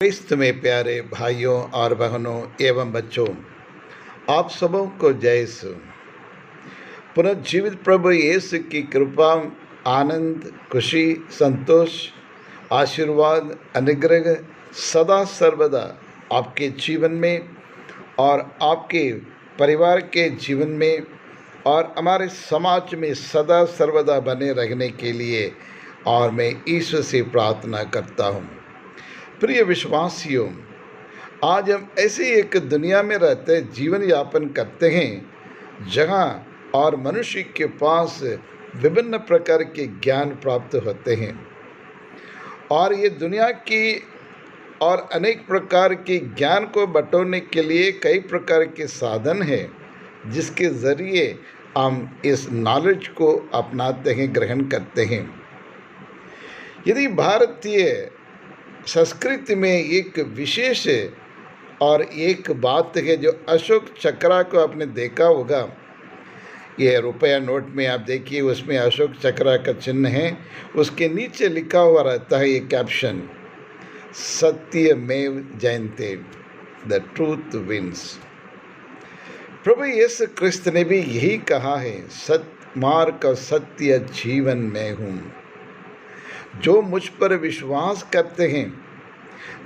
क्रिस्त में प्यारे भाइयों और बहनों एवं बच्चों, आप सबों को जय यीशु। पुनर्जीवित प्रभु यीशु की कृपा, आनंद, खुशी, संतोष, आशीर्वाद, अनुग्रह सदा सर्वदा आपके जीवन में और आपके परिवार के जीवन में और हमारे समाज में सदा सर्वदा बने रहने के लिए और मैं ईश्वर से प्रार्थना करता हूँ। प्रिय विश्वासियों, आज हम ऐसी एक दुनिया में रहते जीवन यापन करते हैं जहाँ और मनुष्य के पास विभिन्न प्रकार के ज्ञान प्राप्त होते हैं और ये दुनिया की और अनेक प्रकार के ज्ञान को बटोरने के लिए कई प्रकार के साधन हैं जिसके ज़रिए हम इस नॉलेज को अपनाते हैं, ग्रहण करते हैं। यदि भारतीय संस्कृति में एक विशेष और एक बात है जो अशोक चक्र को आपने देखा होगा। ये रुपया नोट में आप देखिए, उसमें अशोक चक्र का चिन्ह है, उसके नीचे लिखा हुआ रहता है ये कैप्शन, सत्यमेव जयते, द ट्रूथ विंस। प्रभु यीशु क्रिस्त ने भी यही कहा है, मार्ग और सत्य जीवन में हूँ। जो मुझ पर विश्वास करते हैं,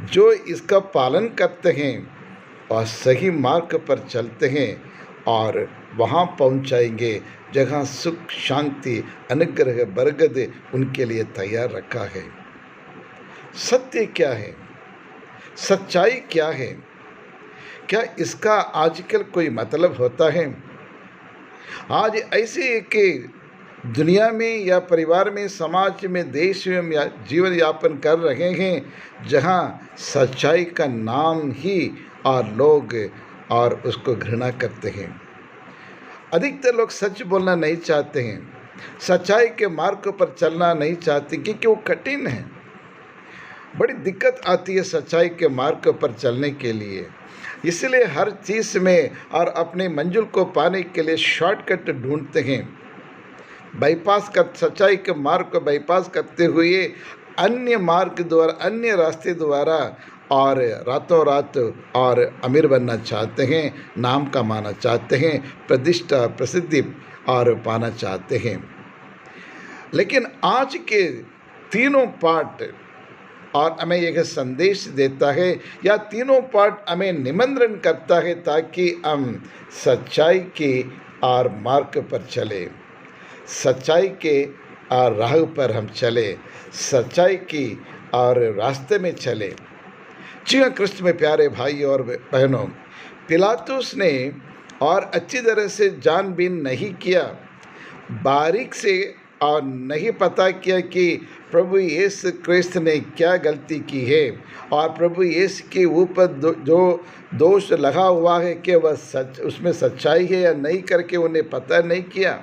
जो इसका पालन करते हैं और सही मार्ग पर चलते हैं और वहाँ पहुँचाएंगे जहाँ सुख, शांति, अनुग्रह, बरकत उनके लिए तैयार रखा है। सत्य क्या है? सच्चाई क्या है? क्या इसका आजकल कोई मतलब होता है? आज ऐसे एक दुनिया में या परिवार में, समाज में, देश में जीवन यापन कर रहे हैं जहां सच्चाई का नाम ही और लोग और उसको घृणा करते हैं। अधिकतर लोग सच बोलना नहीं चाहते हैं, सच्चाई के मार्ग पर चलना नहीं चाहते क्योंकि वो कठिन है। बड़ी दिक्कत आती है सच्चाई के मार्ग पर चलने के लिए, इसलिए हर चीज़ में और अपने मंजिल को पाने के लिए शॉर्टकट ढूंढते हैं। बाईपास कर सच्चाई के मार्ग को बाईपास करते हुए अन्य मार्ग द्वारा, अन्य रास्ते द्वारा और रातों रात और अमीर बनना चाहते हैं, नाम कमाना चाहते हैं, प्रतिष्ठा, प्रसिद्धि और पाना चाहते हैं। लेकिन आज के तीनों पाठ और हमें यह संदेश देता है या तीनों पाठ हमें निमंत्रण करता है ताकि हम सच्चाई के और मार्ग पर चले, सच्चाई के और राह पर हम चले, सच्चाई की और रास्ते में चले। जी हाँ, क्रिस्त में प्यारे भाई और बहनों, पिलातुस ने और अच्छी तरह से जानबीन नहीं किया, बारीक से और नहीं पता किया कि प्रभु यीशु क्रिस्त ने क्या गलती की है और प्रभु यीशु के ऊपर जो दोष लगा हुआ है कि वह उसमें सच्चाई है या नहीं करके उन्हें पता नहीं किया।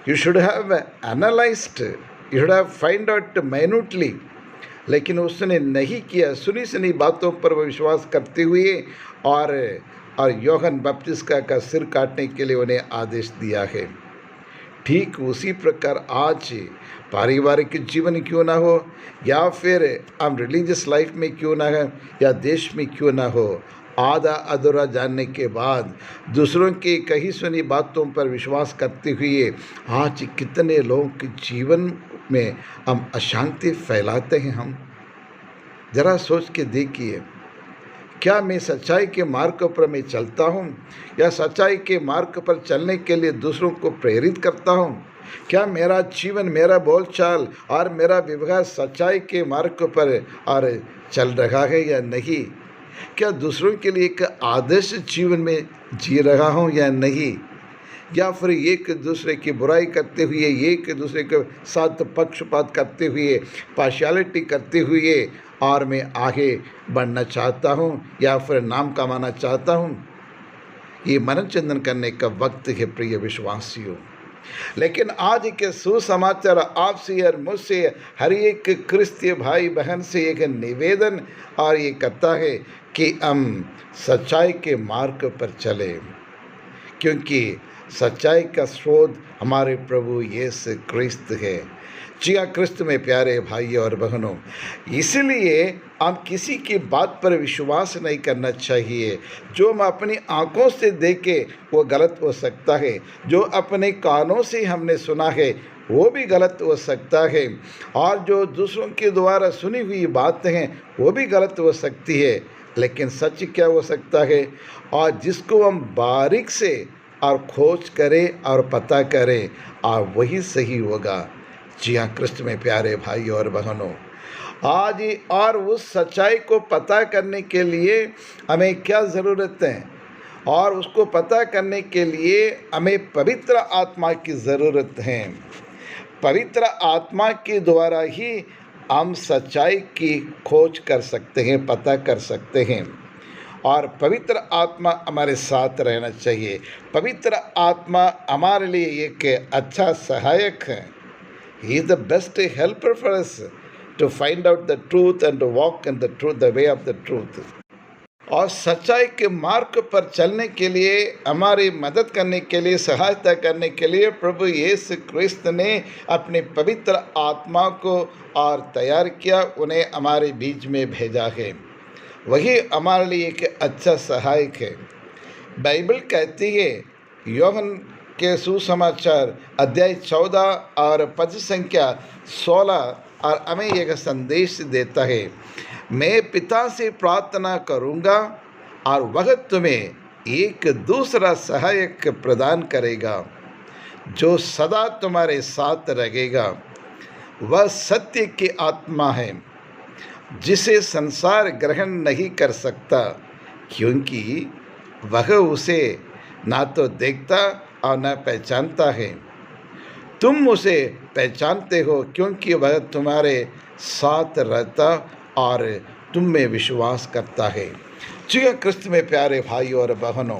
You should have analyzed, you should have find out minutely, लेकिन उसने नहीं किया। सुनी सुनी बातों पर वह विश्वास करते हुए और यूहन्ना बपतिस्मा का सिर काटने के लिए उन्हें आदेश दिया है। ठीक उसी प्रकार आज पारिवारिक जीवन क्यों ना हो या फिर हम रिलीजियस लाइफ में क्यों ना है या देश में क्यों ना हो, आधा अधूरा जानने के बाद दूसरों की कही सुनी बातों पर विश्वास करते हुए आज कितने लोगों के जीवन में हम अशांति फैलाते हैं। हम ज़रा सोच के देखिए, क्या मैं सच्चाई के मार्ग पर मैं चलता हूँ या सच्चाई के मार्ग पर चलने के लिए दूसरों को प्रेरित करता हूँ? क्या मेरा जीवन, मेरा बोलचाल और मेरा व्यवहार सच्चाई के मार्ग पर और चल रहा है या नहीं? क्या दूसरों के लिए एक आदर्श जीवन में जी रहा हूँ या नहीं? या फिर एक दूसरे की बुराई करते हुए, एक दूसरे के साथ पक्षपात करते हुए, पार्शियलिटी करते हुए और मैं आगे बढ़ना चाहता हूँ या फिर नाम कमाना चाहता हूँ? ये मनन चिंतन करने का वक्त है प्रिय विश्वासियों। लेकिन आज के सुसमाचार आपसे और मुझसे हर एक क्रिस्तीय भाई बहन से एक निवेदन और ये कहता है कि हम सच्चाई के मार्ग पर चले, क्योंकि सच्चाई का स्रोत हमारे प्रभु यीशु क्रिस्त है। जी हाँ, क्रिस्त में प्यारे भाई और बहनों, इसलिए हम किसी की बात पर विश्वास नहीं करना चाहिए। जो हम अपनी आँखों से देखे वो गलत हो सकता है, जो अपने कानों से हमने सुना है वो भी गलत हो सकता है, और जो दूसरों के द्वारा सुनी हुई बातें हैं वो भी गलत हो सकती है। लेकिन सच क्या हो सकता है, और जिसको हम बारीक से और खोज करें और पता करें, और वही सही होगा। जी हाँ कृष्ण में प्यारे भाई और बहनों, आज और उस सच्चाई को पता करने के लिए हमें क्या ज़रूरत है, और उसको पता करने के लिए हमें पवित्र आत्मा की ज़रूरत है। पवित्र आत्मा के द्वारा ही हम सच्चाई की खोज कर सकते हैं, पता कर सकते हैं, और पवित्र आत्मा हमारे साथ रहना चाहिए। पवित्र आत्मा हमारे लिए एक अच्छा सहायक है। He is the best helper for us to find out the truth and to walk in the truth, the way of the truth. और सच्चाई के मार्ग पर चलने के लिए, हमारी मदद करने के लिए, सहायता करने के लिए प्रभु यीशु क्रिस्त ने अपने पवित्र आत्मा को और तैयार किया, उन्हें हमारे बीच में भेजा है। वही हमारे लिए एक अच्छा सहायक है। बाइबल कहती है, योहन के सुसमाचार अध्याय 14 और पद संख्या 16, और हमें एक संदेश देता है, मैं पिता से प्रार्थना करूँगा और वह तुम्हें एक दूसरा सहायक प्रदान करेगा जो सदा तुम्हारे साथ रहेगा। वह सत्य की आत्मा है जिसे संसार ग्रहण नहीं कर सकता, क्योंकि वह उसे ना तो देखता और न पहचानता है। तुम उसे पहचानते हो क्योंकि वह तुम्हारे साथ रहता और तुम में विश्वास करता है। जी हाँ कृष्ण में प्यारे भाई और बहनों,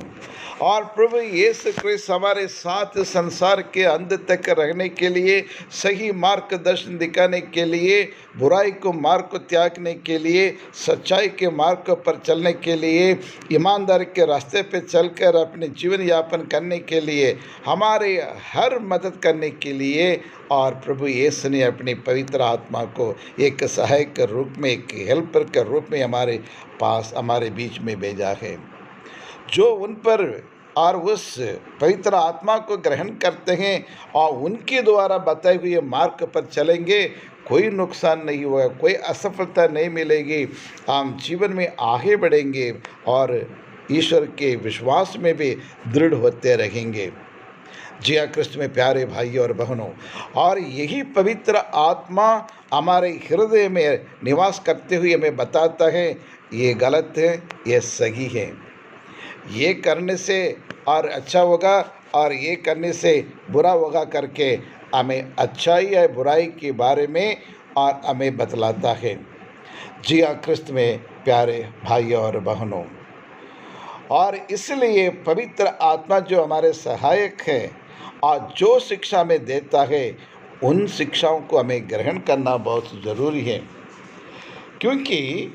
और प्रभु यीशु क्रिस्त हमारे साथ संसार के अंत तक रहने के लिए, सही मार्गदर्शन दिखाने के लिए, बुराई को मार्ग को त्यागने के लिए, सच्चाई के मार्ग पर चलने के लिए, ईमानदारी के रास्ते पर चलकर अपने जीवन यापन करने के लिए, हमारे हर मदद करने के लिए, और प्रभु यीशु ने अपनी पवित्र आत्मा को एक सहायक के रूप में, एक हेल्पर के रूप में हमारे पास, हमारे बीच में भेजा है। जो उन पर और उस पवित्र आत्मा को ग्रहण करते हैं और उनके द्वारा बताए हुए मार्ग पर चलेंगे, कोई नुकसान नहीं होगा, कोई असफलता नहीं मिलेगी। हम जीवन में आगे बढ़ेंगे और ईश्वर के विश्वास में भी दृढ़ होते रहेंगे। जी हाँ कृष्ण में प्यारे भाई और बहनों, और यही पवित्र आत्मा हमारे हृदय में निवास करते हुए हमें बताता है, ये गलत है, ये सही है, ये करने से और अच्छा होगा और ये करने से बुरा होगा करके हमें अच्छाई या बुराई के बारे में और हमें बतलाता है। जी हाँ कृष्ण में प्यारे भाई और बहनों, और इसलिए पवित्र आत्मा जो हमारे सहायक है और जो शिक्षा में देता है, उन शिक्षाओं को हमें ग्रहण करना बहुत ज़रूरी है। क्योंकि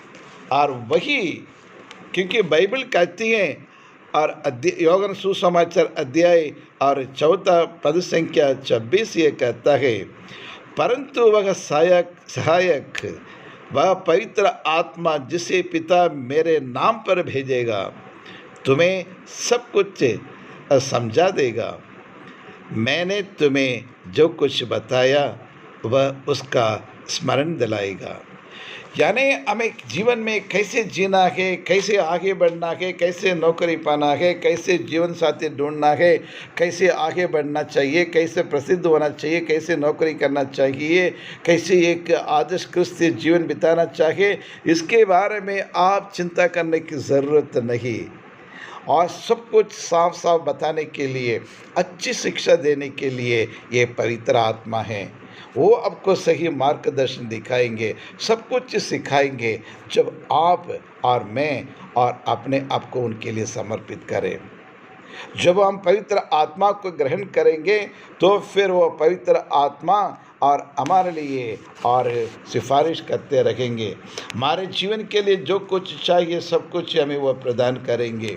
बाइबल कहती है, और योहन सुसमाचार अध्याय और 4 पद संख्या 26 ये कहता है, परंतु वह सहायक वह पवित्र आत्मा जिसे पिता मेरे नाम पर भेजेगा, तुम्हें सब कुछ समझा देगा। मैंने तुम्हें जो कुछ बताया वह उसका स्मरण दिलाएगा। यानी हमें जीवन में कैसे जीना है, कैसे आगे बढ़ना है, कैसे नौकरी पाना है, कैसे जीवन साथी ढूंढना है, कैसे आगे बढ़ना चाहिए, कैसे प्रसिद्ध होना चाहिए, कैसे नौकरी करना चाहिए, कैसे एक आदर्श क्रिस्तीय जीवन बिताना चाहिए, इसके बारे में आप चिंता करने की ज़रूरत नहीं। और सब कुछ साफ साफ बताने के लिए, अच्छी शिक्षा देने के लिए ये पवित्र आत्मा है। वो आपको सही मार्गदर्शन दिखाएंगे, सब कुछ सिखाएंगे, जब आप और मैं और अपने आप को उनके लिए समर्पित करें। जब हम पवित्र आत्मा को ग्रहण करेंगे तो फिर वो पवित्र आत्मा और हमारे लिए और सिफारिश करते रहेंगे। हमारे जीवन के लिए जो कुछ चाहिए सब कुछ हमें वो प्रदान करेंगे।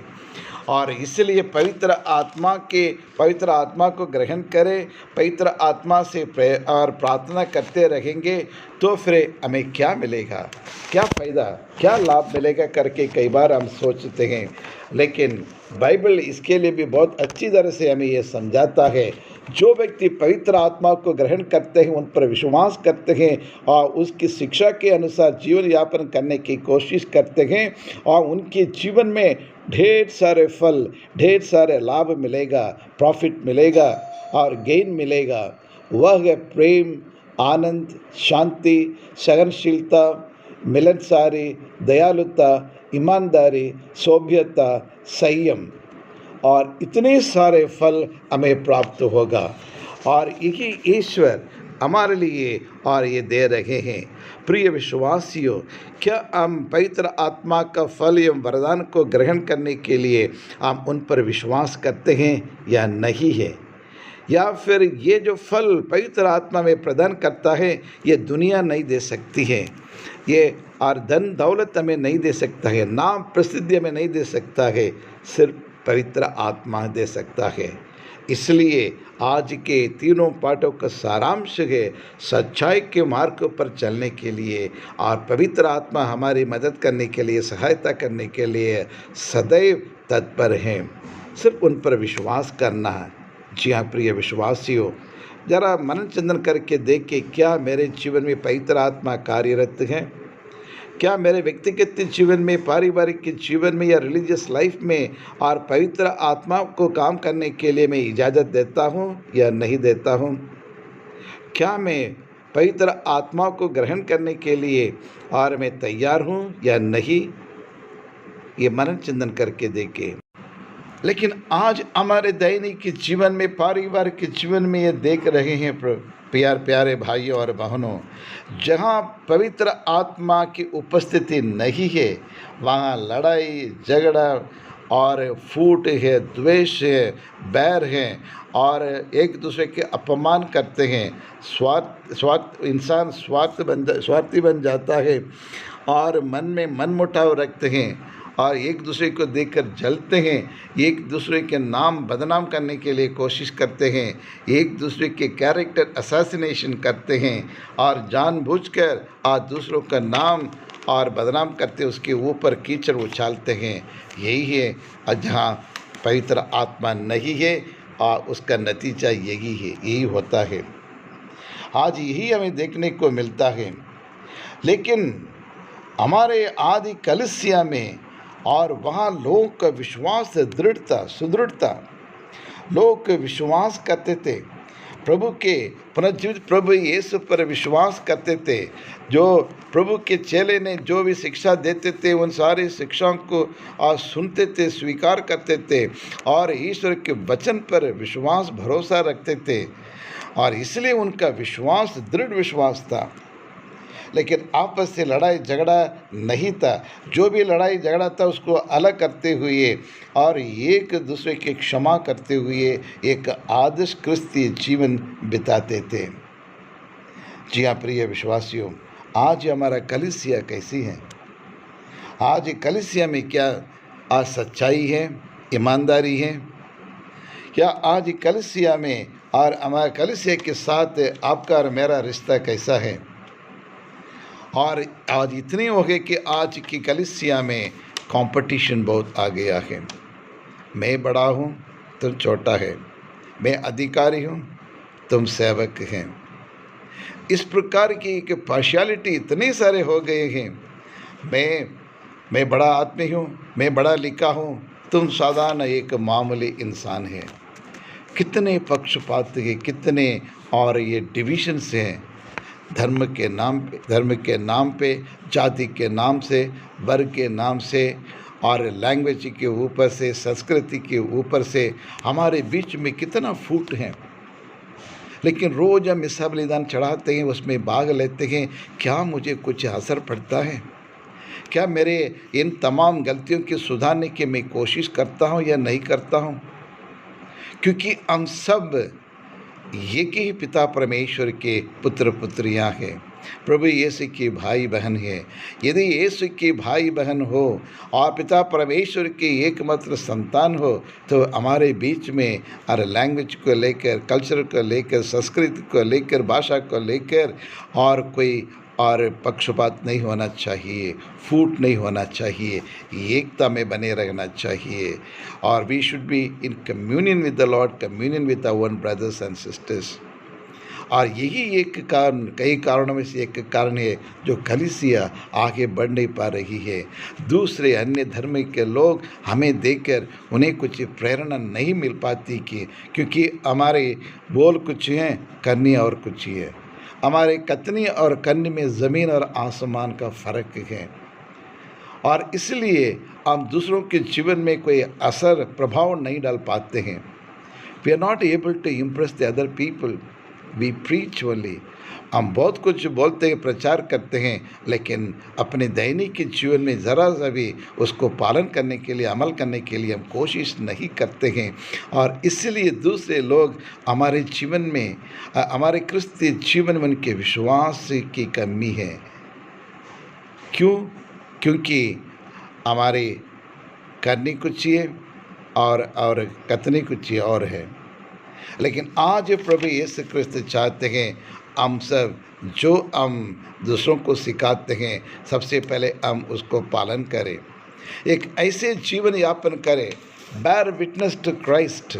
और इसलिए पवित्र आत्मा को ग्रहण करें, पवित्र आत्मा से और प्रार्थना करते रहेंगे तो फिर हमें क्या मिलेगा, क्या फ़ायदा, क्या लाभ मिलेगा करके कई बार हम सोचते हैं। लेकिन बाइबल इसके लिए भी बहुत अच्छी तरह से हमें ये समझाता है। जो व्यक्ति पवित्र आत्मा को ग्रहण करते हैं, उन पर विश्वास करते हैं और उसकी शिक्षा के अनुसार जीवन यापन करने की कोशिश करते हैं और उनके जीवन में ढेर सारे फल, ढेर सारे लाभ मिलेगा, प्रॉफिट मिलेगा और गेन मिलेगा। वह है प्रेम, आनंद, शांति, सहनशीलता, मिलनसारी, दयालुता, ईमानदारी, सभ्यता, संयम और इतने सारे फल हमें प्राप्त होगा। और यही ईश्वर हमारे लिए और ये दे रहे हैं। प्रिय विश्वासियों, क्या हम पवित्र आत्मा का फल एवं वरदान को ग्रहण करने के लिए हम उन पर विश्वास करते हैं या नहीं है? या फिर ये जो फल पवित्र आत्मा में प्रदान करता है, ये दुनिया नहीं दे सकती है, ये और धन दौलत हमें नहीं दे सकता है, नाम प्रसिद्धि हमें नहीं दे सकता है, सिर्फ पवित्र आत्मा दे सकता है। इसलिए आज के तीनों पाठों का सारांश है, सच्चाई के मार्ग पर चलने के लिए और पवित्र आत्मा हमारी मदद करने के लिए, सहायता करने के लिए सदैव तत्पर हैं। सिर्फ उन पर विश्वास करना है। जी हाँ प्रिय विश्वासियों, जरा मनन चिंतन करके देखें, क्या मेरे जीवन में पवित्र आत्मा कार्यरत है? क्या मेरे व्यक्तिगत जीवन में, पारिवारिक के जीवन में या रिलीजियस लाइफ में और पवित्र आत्मा को काम करने के लिए मैं इजाज़त देता हूँ या नहीं देता हूँ? क्या मैं पवित्र आत्मा को ग्रहण करने के लिए और मैं तैयार हूँ या नहीं? ये मनन चिंतन करके देखें। लेकिन आज हमारे दैनिक जीवन में, पारिवारिक जीवन में ये देख रहे हैं प्यारे भाइयों और बहनों, जहाँ पवित्र आत्मा की उपस्थिति नहीं है, वहाँ लड़ाई झगड़ा और फूट है, द्वेष है, बैर है और एक दूसरे के अपमान करते हैं। इंसान स्वार्थी बन जाता है और मन में मनमुटाव रखते हैं और एक दूसरे को देखकर जलते हैं, एक दूसरे के नाम बदनाम करने के लिए कोशिश करते हैं, एक दूसरे के कैरेक्टर असैसिनेशन करते हैं और जानबूझकर दूसरों का नाम और बदनाम करते उसके ऊपर कीचड़ उछालते हैं। यही है जहाँ पवित्र आत्मा नहीं है और उसका नतीजा यही होता है। आज यही हमें देखने को मिलता है। लेकिन हमारे आदि कलीसिया में और वहाँ लोगों का विश्वास, दृढ़ता, सुदृढ़ता, लोग विश्वास करते थे, प्रभु के पुनर्जीवित प्रभु यीशु पर विश्वास करते थे। जो प्रभु के चेले ने जो भी शिक्षा देते थे, उन सारी शिक्षाओं को सुनते थे, स्वीकार करते थे और ईश्वर के वचन पर विश्वास, भरोसा रखते थे और इसलिए उनका विश्वास दृढ़ विश्वास था। लेकिन आपस से लड़ाई झगड़ा नहीं था। जो भी लड़ाई झगड़ा था उसको अलग करते हुए और एक दूसरे की क्षमा करते हुए एक आदर्श क्रिस्तीय जीवन बिताते थे। जी हाँ प्रिय विश्वासियों, आज हमारा कलीसिया कैसी है? आज कलीसिया में क्या सच्चाई है, ईमानदारी है? क्या आज कलीसिया में और हमारे कलीसिया के साथ आपका और मेरा रिश्ता कैसा है? और आज इतने हो गए कि आज की कलीसिया में कंपटीशन बहुत आ गया है। मैं बड़ा हूँ, तुम छोटा है, मैं अधिकारी हूँ, तुम सेवक हैं। इस प्रकार की एक पार्शियलिटी इतने सारे हो गए हैं। मैं बड़ा आदमी हूँ, मैं बड़ा लिखा हूँ, तुम साधारण एक मामूली इंसान है। कितने पक्षपात हैं, कितने और ये डिविजन्स हैं, धर्म के नाम पे, जाति के नाम से, वर्ग के नाम से और लैंग्वेज के ऊपर से, संस्कृति के ऊपर से हमारे बीच में कितना फूट है। लेकिन रोज़ हम मिसा बलिदान चढ़ाते हैं, उसमें भाग लेते हैं, क्या मुझे कुछ असर पड़ता है? क्या मेरे इन तमाम गलतियों की सुधारने की मैं कोशिश करता हूँ या नहीं करता हूँ? क्योंकि हम सब एक ही पिता परमेश्वर के पुत्र पुत्रियाँ हैं। प्रभु यीशु की भाई बहन है। यदि यीशु की भाई बहन हो और पिता परमेश्वर की एकमात्र संतान हो, तो हमारे बीच में हर लैंग्वेज को लेकर, कल्चर को लेकर, संस्कृति को लेकर, भाषा को लेकर और कोई और पक्षपात नहीं होना चाहिए, फूट नहीं होना चाहिए, एकता में बने रहना चाहिए। और we should be in communion with the Lord, communion with our own brothers and sisters. और यही एक कारण, कई कारणों में से एक कारण है जो कलीसिया आगे बढ़ नहीं पा रही है। दूसरे अन्य धर्म के लोग हमें देखकर उन्हें कुछ प्रेरणा नहीं मिल पाती क्योंकि हमारे बोल कुछ हैं, करनी और कुछ ही है। हमारे कथनी और करनी में ज़मीन और आसमान का फ़र्क है, और इसलिए हम दूसरों के जीवन में कोई असर, प्रभाव नहीं डाल पाते हैं। We are not able to impress the other people, we preach only. हम बहुत कुछ बोलते हैं, प्रचार करते हैं, लेकिन अपने दैनिक जीवन में ज़रा सा भी उसको पालन करने के लिए, अमल करने के लिए हम कोशिश नहीं करते हैं। और इसलिए दूसरे लोग हमारे जीवन में, हमारे क्रिस्तीय जीवन में उनके विश्वास की कमी है। क्यों? क्योंकि हमारे करनी कुछ है और कथनी कुछ और है। लेकिन आज प्रभु यीशु क्रिस्त चाहते हैं हम सब जो हम दूसरों को सिखाते हैं, सबसे पहले हम उसको पालन करें, एक ऐसे जीवन यापन करें, बेयर विटनेस टू क्राइस्ट।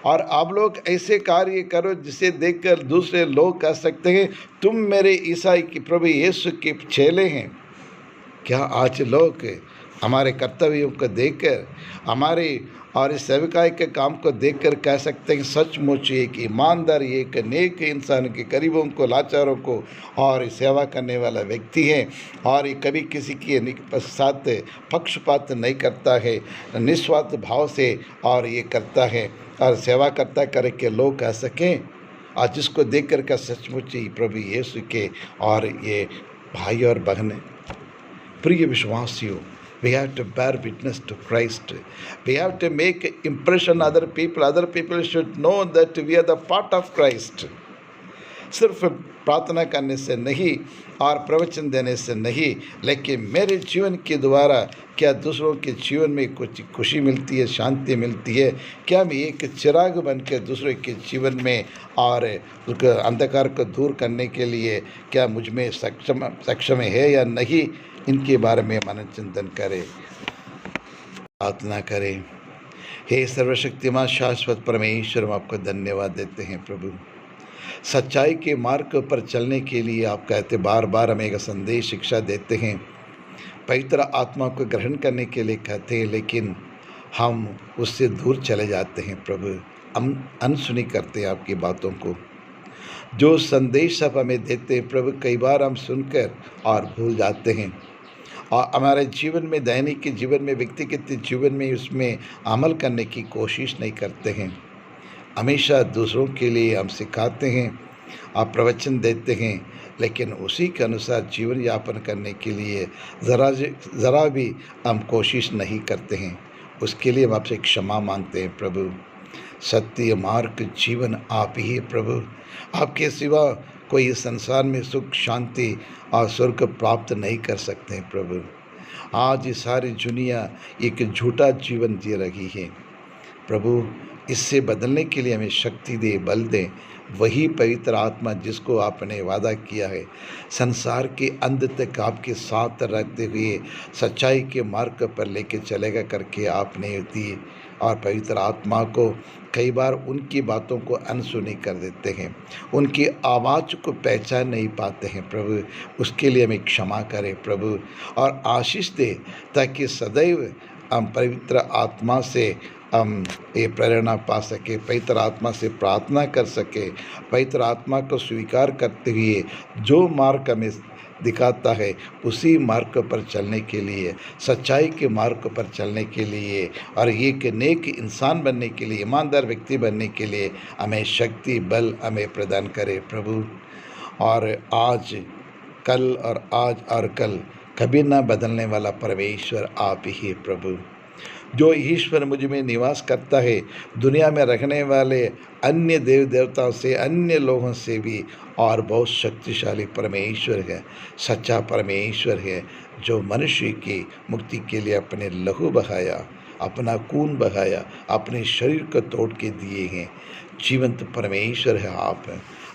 और आप लोग ऐसे कार्य करो जिसे देखकर दूसरे लोग कह सकते हैं तुम मेरे ईसाई की प्रभु यीशु के चेले हैं। क्या आज लोग हमारे कर्तव्यों को देखकर, हमारे और इस सेविकाई के काम को देखकर कह सकते हैं सचमुच एक ईमानदार, एक नेक इंसान के गरीबों को, लाचारों को और सेवा करने वाला व्यक्ति है, और ये कभी किसी के साथ पक्षपात नहीं करता है, निस्वार्थ भाव से और ये करता है और सेवा करता करके लोग कह सकें और जिसको देख कर का सचमुच ही प्रभु यीशु के और ये भाई और बहन। प्रिय विश्वासियों, we have to bear witness to Christ. We have to make impression other people. Other people should know that we are the part of Christ. सिर्फ प्रार्थना करने से नहीं और प्रवचन देने से नहीं, लेकिन मेरे जीवन के द्वारा क्या दूसरों के जीवन में कुछ खुशी मिलती है, शांति मिलती है? क्या मैं एक चिराग बनकर दूसरों के जीवन में और अंधकार को दूर करने के लिए क्या मुझ में सक्षम है या नहीं? इनके बारे में मन चिंतन करें, प्रार्थना करें। हे सर्वशक्तिमान शाश्वत परमेश्वर, हम आपको धन्यवाद देते हैं प्रभु। सच्चाई के मार्ग पर चलने के लिए आप कहते बार बार हमें एक संदेश, शिक्षा देते हैं, पवित्र आत्मा को ग्रहण करने के लिए कहते हैं, लेकिन हम उससे दूर चले जाते हैं प्रभु। हम अनसुनी करते हैं आपकी बातों को। जो संदेश आप हमें देते हैं प्रभु, कई बार हम सुनकर और भूल जाते हैं और हमारे जीवन में, दैनिक के जीवन में, व्यक्तिगत जीवन में उसमें अमल करने की कोशिश नहीं करते हैं। हमेशा दूसरों के लिए हम सिखाते हैं और प्रवचन देते हैं, लेकिन उसी के अनुसार जीवन यापन करने के लिए ज़रा भी हम कोशिश नहीं करते हैं। उसके लिए हम आपसे क्षमा मांगते हैं प्रभु। सत्य मार्ग जीवन आप ही है प्रभु। आपके सिवा कोई इस संसार में सुख, शांति और स्वर्ग प्राप्त नहीं कर सकते हैं प्रभु। आज ये सारी दुनिया एक झूठा जीवन जी रही है प्रभु। इससे बदलने के लिए हमें शक्ति दे, बल दे। वही पवित्र आत्मा जिसको आपने वादा किया है संसार के अंत तक आपके साथ रहते हुए सच्चाई के मार्ग पर लेके चलेगा करके आपने दी। और पवित्र आत्मा को कई बार उनकी बातों को अनसुनी कर देते हैं, उनकी आवाज़ को पहचान नहीं पाते हैं प्रभु। उसके लिए हमें क्षमा करें प्रभु और आशीष दे, ताकि सदैव हम पवित्र आत्मा से हम ये प्रेरणा पा सके, पवित्र आत्मा से प्रार्थना कर सके, पवित्र आत्मा को स्वीकार करते हुए जो मार्ग हमें दिखाता है उसी मार्ग पर चलने के लिए, सच्चाई के मार्ग पर चलने के लिए और एक नेक इंसान बनने के लिए, ईमानदार व्यक्ति बनने के लिए हमें शक्ति, बल हमें प्रदान करे प्रभु। और आज, कल और कल कभी ना बदलने वाला परमेश्वर आप ही प्रभु। जो ईश्वर मुझ में निवास करता है, दुनिया में रहने वाले अन्य देव देवताओं से, अन्य लोगों से भी और बहुत शक्तिशाली परमेश्वर है, सच्चा परमेश्वर है, जो मनुष्य की मुक्ति के लिए अपने लहू बहाया, अपना खून बहाया, अपने शरीर को तोड़ के दिए हैं। जीवंत परमेश्वर है आप,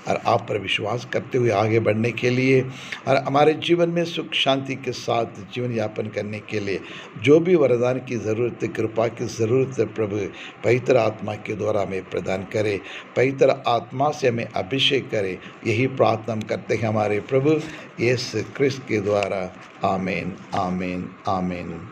और आप पर विश्वास करते हुए आगे बढ़ने के लिए और हमारे जीवन में सुख शांति के साथ जीवन यापन करने के लिए जो भी वरदान की ज़रूरत है, कृपा की ज़रूरत है, प्रभु पवित्र आत्मा के द्वारा हमें प्रदान करे, पवित्र आत्मा से हमें अभिषेक करे। यही प्रार्थना हम करते हैं हमारे प्रभु यीशु क्रिस्त के द्वारा। आमीन, आमीन, आमीन।